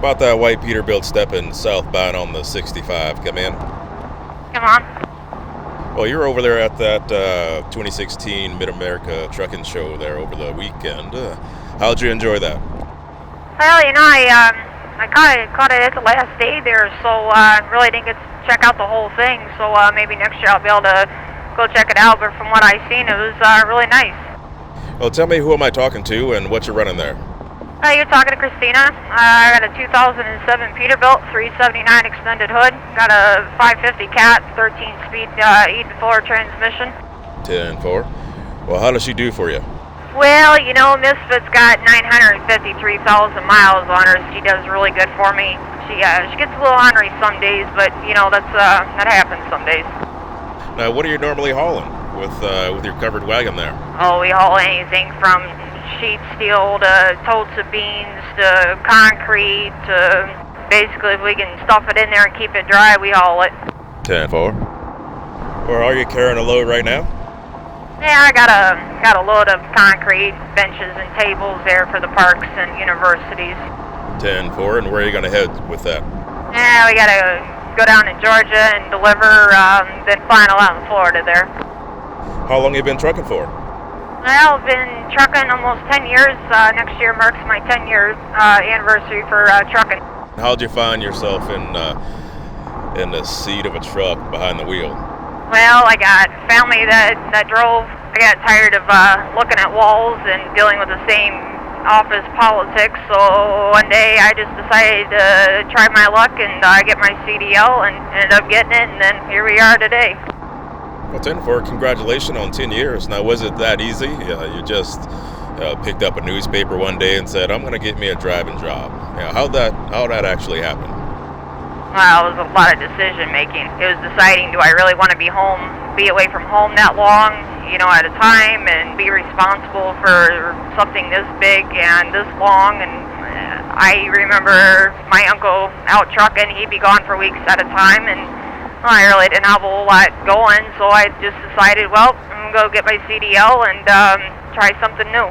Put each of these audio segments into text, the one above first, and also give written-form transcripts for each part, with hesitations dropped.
about that white Peterbilt stepping southbound on the 65? Come in. Come on. Well, you're over there at that 2016 Mid-America Trucking Show there over the weekend. How'd you enjoy that? Well, I caught it at the last day there, so I really didn't get to check out the whole thing. So maybe next year I'll be able to go check it out. But from what I've seen, it was really nice. Well, tell me, who am I talking to and what you're running there? You're talking to Kristina. I got a 2007 Peterbilt 379 extended hood. Got a 550 Cat 13-speed Eden-4 transmission. 10-4. Well, how does she do for you? Well, Misfit's got 953,000 miles on her. She does really good for me. She gets a little ornery some days, but that happens some days. Now, what are you normally hauling with your covered wagon there? Oh, we haul anything from sheet steel to totes of beans to concrete to basically if we can stuff it in there and keep it dry, we haul it. 10-4. Or are you carrying a load right now? Yeah, I got a load of concrete benches and tables there for the parks and universities. 10-4. And where are you going to head with that? Yeah, we got to go down to Georgia and deliver, then final out in Florida there. How long have you been trucking for? Well, I've been trucking almost 10 years. Next year marks my 10-year anniversary for trucking. How'd you find yourself in the seat of a truck behind the wheel? Well, I got family that drove. I got tired of looking at walls and dealing with the same office politics. So one day I just decided to try my luck and get my CDL and ended up getting it. And then here we are today. Well, 10-4, congratulations on 10 years. Now, was it that easy? You just picked up a newspaper one day and said, I'm going to get me a driving job. How'd that actually happen? Well, it was a lot of decision making. It was deciding, do I really want to be away from home that long, at a time, and be responsible for something this big and this long. And I remember my uncle out trucking. He'd be gone for weeks at a time, and I really didn't have a whole lot going, so I just decided, well, I'm going to go get my CDL and try something new.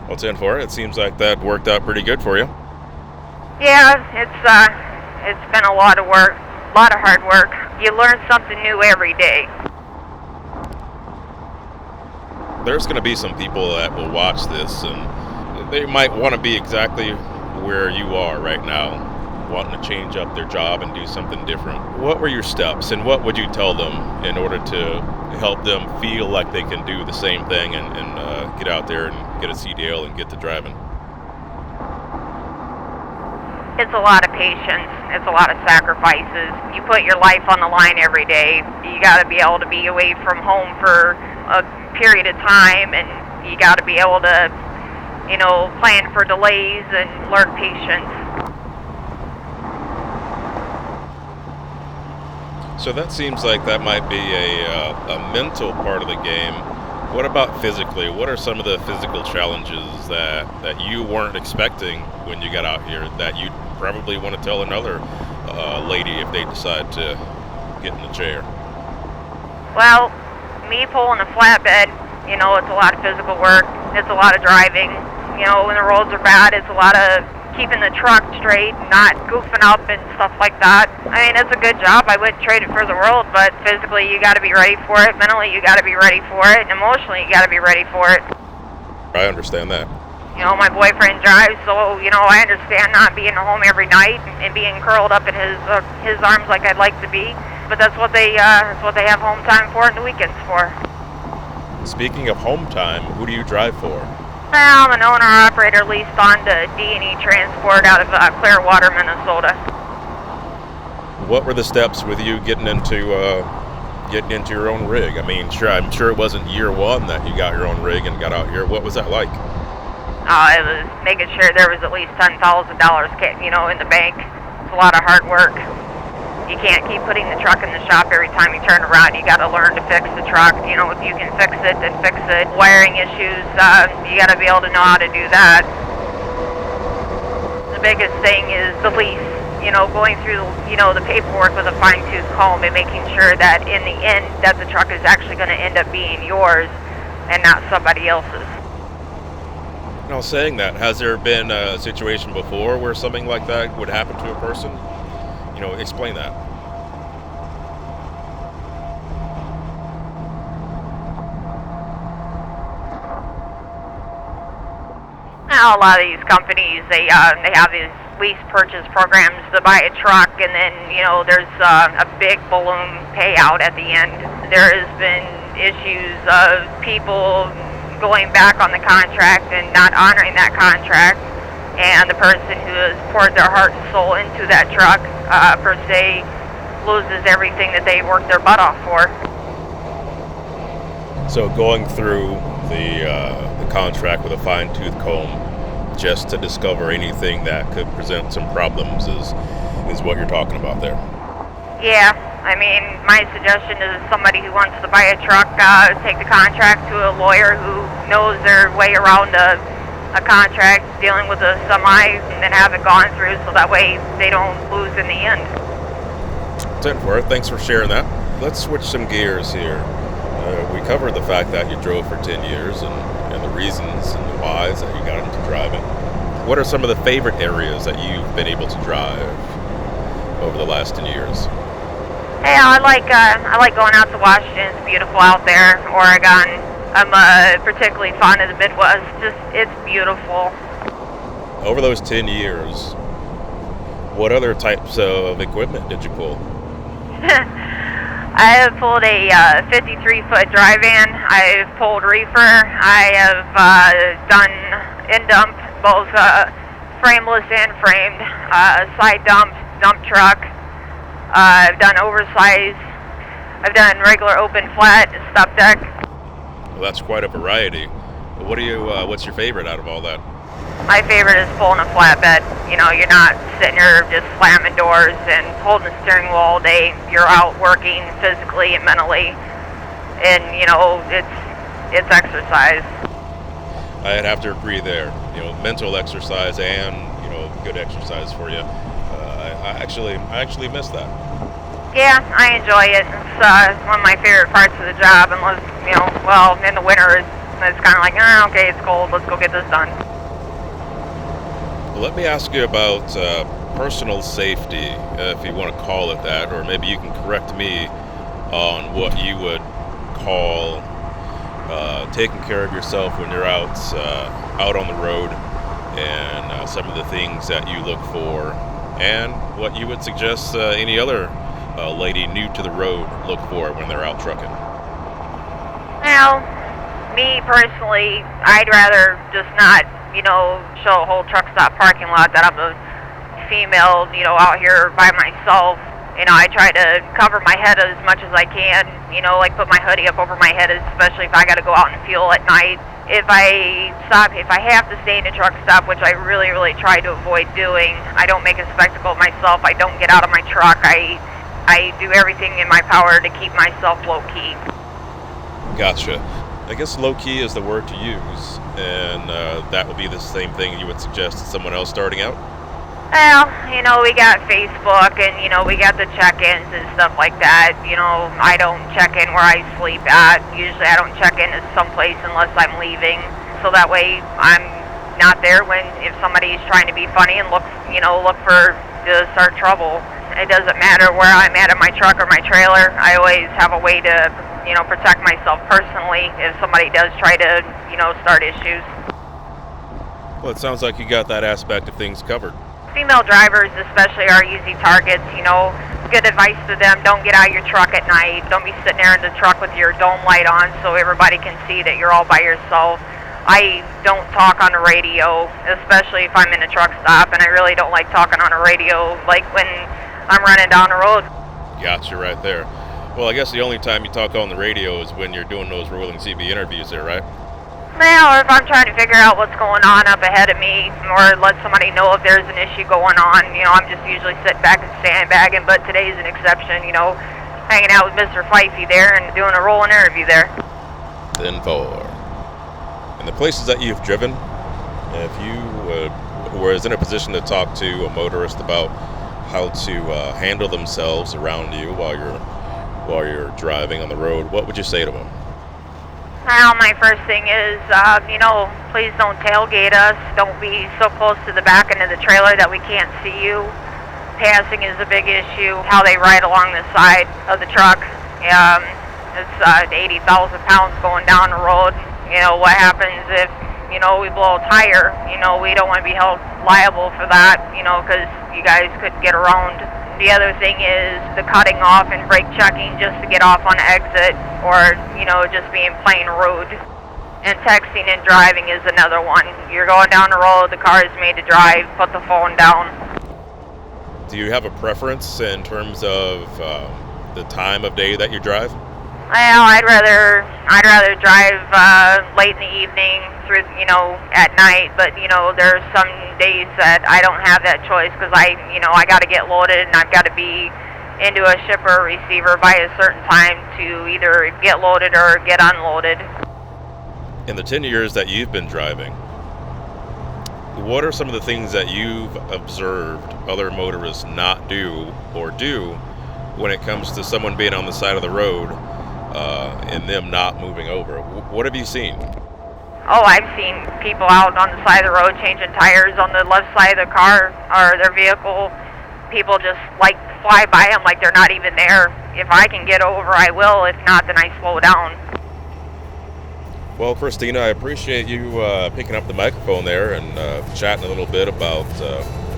Well, 10-4, it seems like that worked out pretty good for you. Yeah, it's been a lot of work, a lot of hard work. You learn something new every day. There's going to be some people that will watch this, and they might want to be exactly where you are right now, wanting to change up their job and do something different. What were your steps, and what would you tell them in order to help them feel like they can do the same thing and get out there and get a CDL and get to driving? It's a lot of patience. It's a lot of sacrifices. You put your life on the line every day. You got to be able to be away from home for a period of time, and you got to be able to, plan for delays and learn patience. So that seems like that might be a mental part of the game. What about physically? What are some of the physical challenges that you weren't expecting when you got out here that you'd probably want to tell another lady if they decide to get in the chair? Well, me pulling a flatbed, it's a lot of physical work. It's a lot of driving. When the roads are bad, it's a lot of keeping the truck straight, not goofing up and stuff like that. I mean, it's a good job. I wouldn't trade it for the world, but physically you got to be ready for it. Mentally you got to be ready for it. And emotionally you got to be ready for it. I understand that. My boyfriend drives, so, I understand not being home every night and being curled up in his arms like I'd like to be. But that's what they have home time for and the weekends for. Speaking of home time, who do you drive for? Well, I'm an owner-operator leased on to D&E Transport out of Clearwater, Minnesota. What were the steps with you getting into your own rig? I mean, I'm sure it wasn't year one that you got your own rig and got out here. What was that like? It was making sure there was at least $10,000, in the bank. It's a lot of hard work. You can't keep putting the truck in the shop every time you turn around. You got to learn to fix the truck. If you can fix it, then fix it. Wiring issues, you got to be able to know how to do that. The biggest thing is the lease. Going through, the paperwork with a fine-tooth comb and making sure that in the end that the truck is actually going to end up being yours and not somebody else's. Now, saying that, has there been a situation before where something like that would happen to a person? Explain that. Now, a lot of these companies, they have these lease purchase programs to buy a truck, and then there's a big balloon payout at the end. There has been issues of people going back on the contract and not honoring that contract, and the person who has poured their heart and soul into that truck, per se, loses everything that they worked their butt off for. So going through the contract with a fine-tooth comb just to discover anything that could present some problems is what you're talking about there. Yeah, I mean, my suggestion is somebody who wants to buy a truck, take the contract to a lawyer who knows their way around a contract dealing with a semi, and then have it gone through so that way they don't lose in the end. Thanks for sharing that. Let's switch some gears here. We covered the fact that you drove for 10 years and the reasons and the whys that you got into driving. What are some of the favorite areas that you've been able to drive over the last 10 years? Hey, I like going out to Washington. It's beautiful out there. Oregon. I'm particularly fond of the Midwest. It's beautiful. Over those 10 years, what other types of equipment did you pull? I have pulled a 53-foot dry van. I've pulled reefer. I have done in-dump, both frameless and framed, side dump, dump truck. I've done oversized. I've done regular open flat, stop deck. Well, that's quite a variety. What's your favorite out of all that? My favorite is pulling a flatbed. You're not sitting here just slamming doors and holding the steering wheel all day. You're out working physically and mentally, and it's exercise. I'd have to agree there. Mental exercise and good exercise for you. I actually miss that. Yeah, I enjoy it. It's one of my favorite parts of the job. Unless in the winter it's kind of like, okay, it's cold. Let's go get this done. Let me ask you about personal safety, if you want to call it that, or maybe you can correct me on what you would call taking care of yourself when you're out on the road, and some of the things that you look for, and what you would suggest any other lady new to the road look for when they're out trucking. Well, me personally, I'd rather just not show a whole truck stop parking lot that I'm a female, out here by myself. I try to cover my head as much as I can, like put my hoodie up over my head, especially if I got to go out in the field at night. If I have to stay in a truck stop, which I really, really try to avoid doing, I don't make a spectacle of myself. I don't get out of my truck. I do everything in my power to keep myself low-key. Gotcha. I guess low-key is the word to use, and that would be the same thing you would suggest to someone else starting out? Well, we got Facebook, and, we got the check-ins and stuff like that. I don't check in where I sleep at. Usually I don't check in at someplace unless I'm leaving, so that way I'm not there if somebody's trying to be funny and look to start trouble. It doesn't matter where I'm at in my truck or my trailer. I always have a way to protect myself personally if somebody does try to, start issues. Well, it sounds like you got that aspect of things covered. Female drivers especially are easy targets. Good advice to them: don't get out of your truck at night. Don't be sitting there in the truck with your dome light on so everybody can see that you're all by yourself. I don't talk on the radio, especially if I'm in a truck stop, and I really don't like talking on the radio like when I'm running down the road. Gotcha right there. Well, I guess the only time you talk on the radio is when you're doing those rolling CV interviews there, right? Well, or if I'm trying to figure out what's going on up ahead of me, or let somebody know if there's an issue going on, I'm just usually sitting back and sandbagging, but today's an exception, hanging out with Mr. Fifey there and doing a rolling interview there. 10-4. And the places that you've driven, if you were in a position to talk to a motorist about how to handle themselves around you while you're driving on the road, what would you say to them? Well, my first thing is, please don't tailgate us. Don't be so close to the back end of the trailer that we can't see you. Passing is a big issue. How they ride along the side of the truck. It's 80,000 pounds going down the road. What happens if, we blow a tire? We don't want to be held liable for that, because you guys could get around. The other thing is the cutting off and brake checking just to get off on the exit, or, just being plain rude. And texting and driving is another one. You're going down the road, the car is made to drive, put the phone down. Do you have a preference in terms of the time of day that you drive? Well, I'd rather drive late in the evening through, at night. But there's some days that I don't have that choice because I got to get loaded and I've got to be into a shipper or receiver by a certain time to either get loaded or get unloaded. In the 10 years that you've been driving, what are some of the things that you've observed other motorists not do or do when it comes to someone being on the side of the road and them not moving over? What have you seen? Oh, I've seen people out on the side of the road changing tires on the left side of the car or their vehicle. People just fly by them like they're not even there. If I can get over, I will. If not, then I slow down. Well, Kristina, I appreciate you picking up the microphone there and chatting a little bit about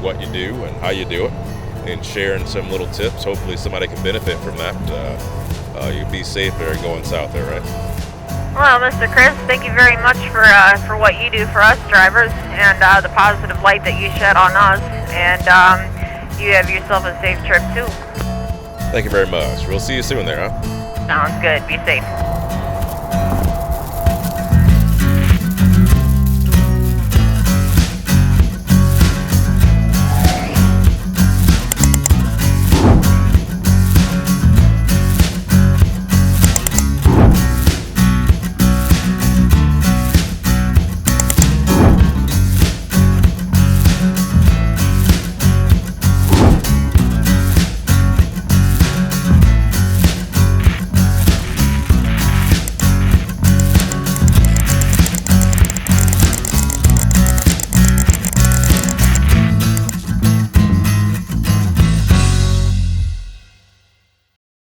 what you do and how you do it and sharing some little tips. Hopefully somebody can benefit from that. You be safe there going south there, right? Well, Mr. Chris, thank you very much for what you do for us drivers and the positive light that you shed on us. And you have yourself a safe trip, too. Thank you very much. We'll see you soon there, huh? Sounds good. Be safe.